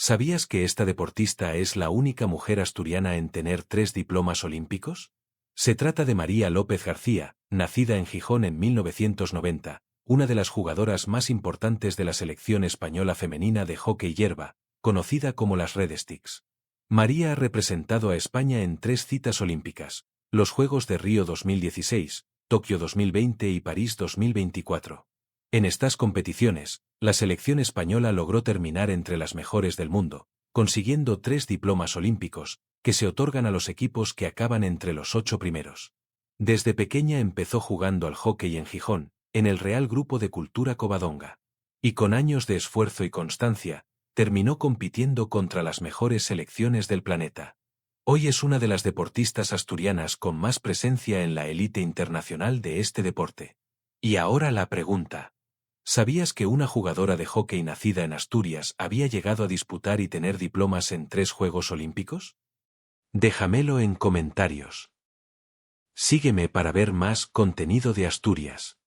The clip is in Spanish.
¿Sabías que esta deportista es la única mujer asturiana en tener 3 diplomas olímpicos? Se trata de María López García, nacida en Gijón en 1990, una de las jugadoras más importantes de la selección española femenina de hockey hierba, conocida como las Red Sticks. María ha representado a España en 3 citas olímpicas, los Juegos de Río 2016, Tokio 2020 y París 2024. En estas competiciones, la selección española logró terminar entre las mejores del mundo, consiguiendo 3 diplomas olímpicos, que se otorgan a los equipos que acaban entre los 8 primeros. Desde pequeña empezó jugando al hockey en Gijón, en el Real Grupo de Cultura Covadonga. Y con años de esfuerzo y constancia, terminó compitiendo contra las mejores selecciones del planeta. Hoy es una de las deportistas asturianas con más presencia en la élite internacional de este deporte. Y ahora la pregunta. ¿Sabías que una jugadora de hockey nacida en Asturias había llegado a disputar y tener diplomas en 3 Juegos Olímpicos? Déjamelo en comentarios. Sígueme para ver más contenido de Asturias.